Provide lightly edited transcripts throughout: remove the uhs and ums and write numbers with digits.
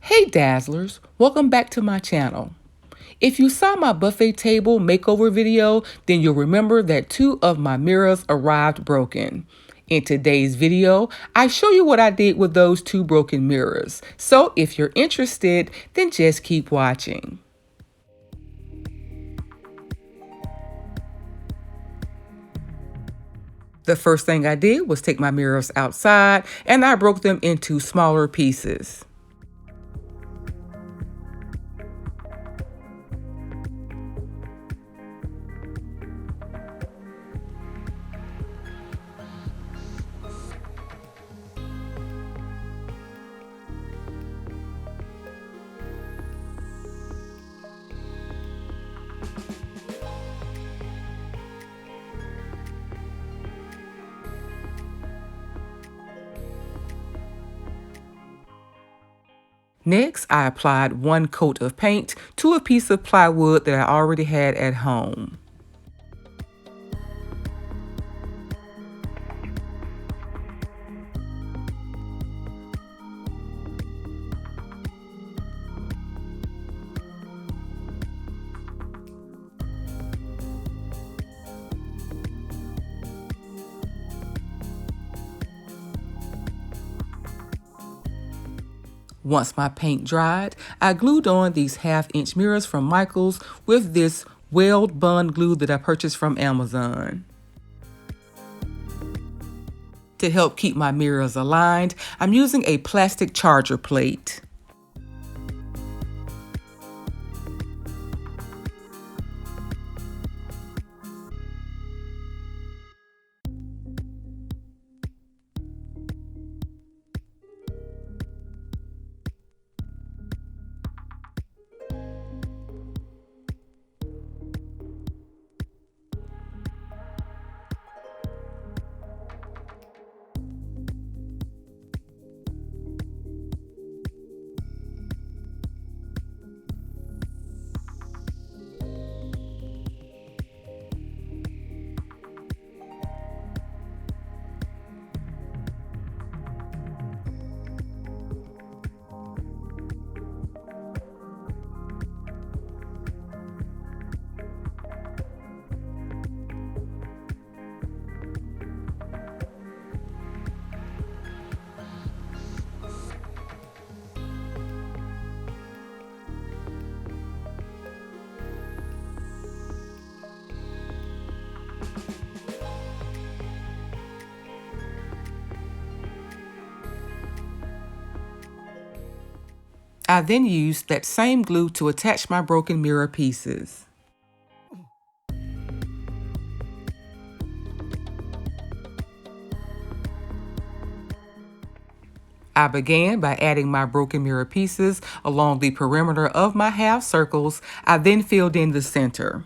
Hey Dazzlers, welcome back to my channel. If you saw my buffet table makeover video, then you'll remember that two of my mirrors arrived broken. In today's video, I show you what I did with those two broken mirrors. So if you're interested, then just keep watching. The first thing I did was take my mirrors outside and I broke them into smaller pieces. Next, I applied one coat of paint to a piece of plywood that I already had at home. Once my paint dried, I glued on these 1/2-inch mirrors from Michaels with this weld bond glue that I purchased from Amazon. To help keep my mirrors aligned, I'm using a plastic charger plate. I then used that same glue to attach my broken mirror pieces. I began by adding my broken mirror pieces along the perimeter of my half circles. I then filled in the center.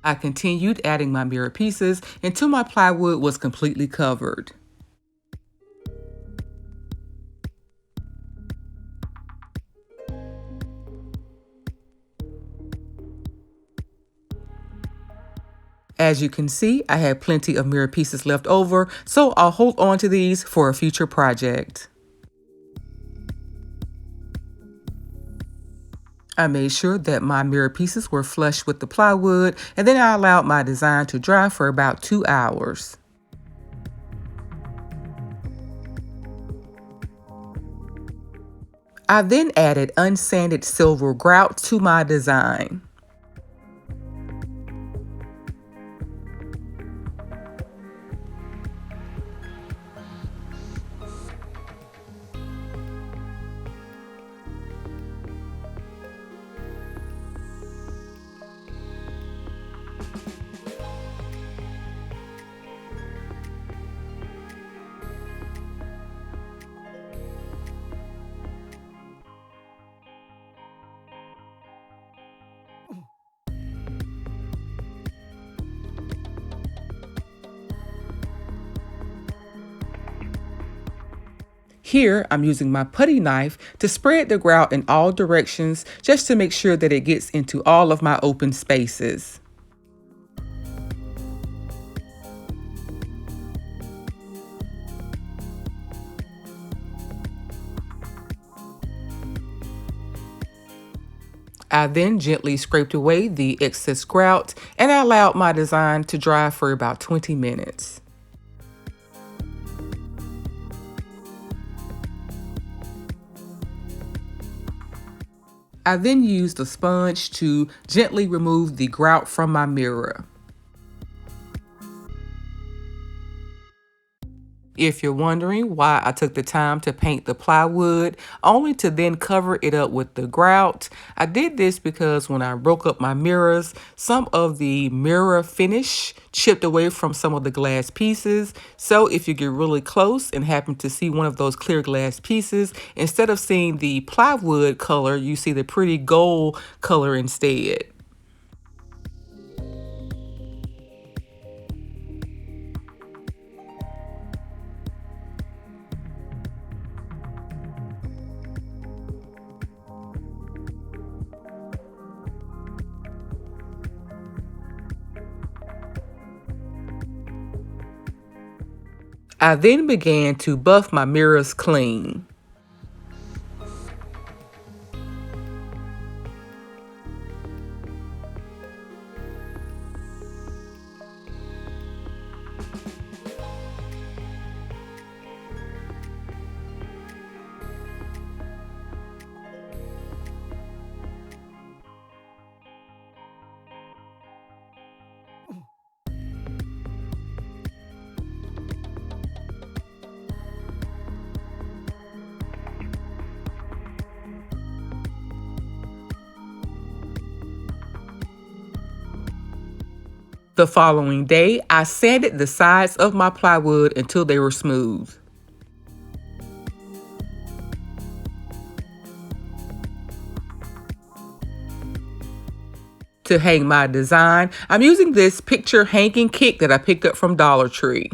I continued adding my mirror pieces until my plywood was completely covered. As you can see, I had plenty of mirror pieces left over, so I'll hold on to these for a future project. I made sure that my mirror pieces were flush with the plywood, and then I allowed my design to dry for about 2 hours. I then added unsanded silver grout to my design. Here, I'm using my putty knife to spread the grout in all directions just to make sure that it gets into all of my open spaces. I then gently scraped away the excess grout and I allowed my design to dry for about 20 minutes. I then used a sponge to gently remove the grout from my mirror. If you're wondering why I took the time to paint the plywood, only to then cover it up with the grout, I did this because when I broke up my mirrors, some of the mirror finish chipped away from some of the glass pieces. So if you get really close and happen to see one of those clear glass pieces, instead of seeing the plywood color, you see the pretty gold color instead. I then began to buff my mirrors clean. The following day, I sanded the sides of my plywood until they were smooth. To hang my design, I'm using this picture hanging kit that I picked up from Dollar Tree.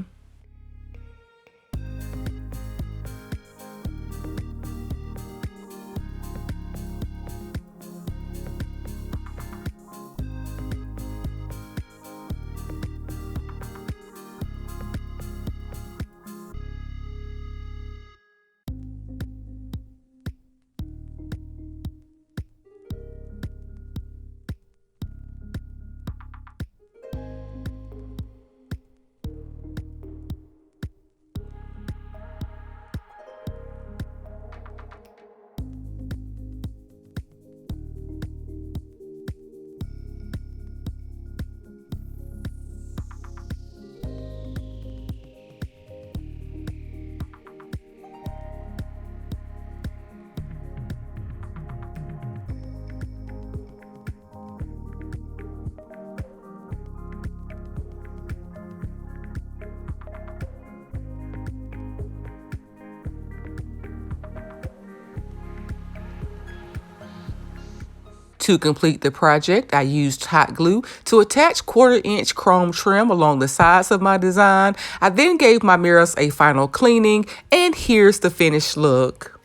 To complete the project, I used hot glue to attach 1/4-inch chrome trim along the sides of my design. I then gave my mirrors a final cleaning, and here's the finished look.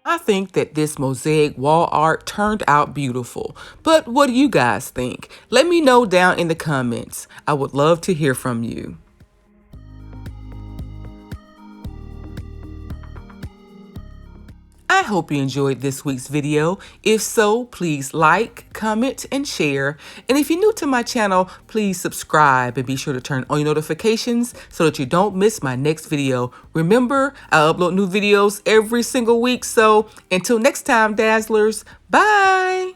I think that this mosaic wall art turned out beautiful, but what do you guys think? Let me know down in the comments. I would love to hear from you. I hope you enjoyed this week's video. If so, please like, comment, and share. And if you're new to my channel, please subscribe and be sure to turn on your notifications so that you don't miss my next video. Remember, I upload new videos every single week. So until next time, Dazzlers, bye.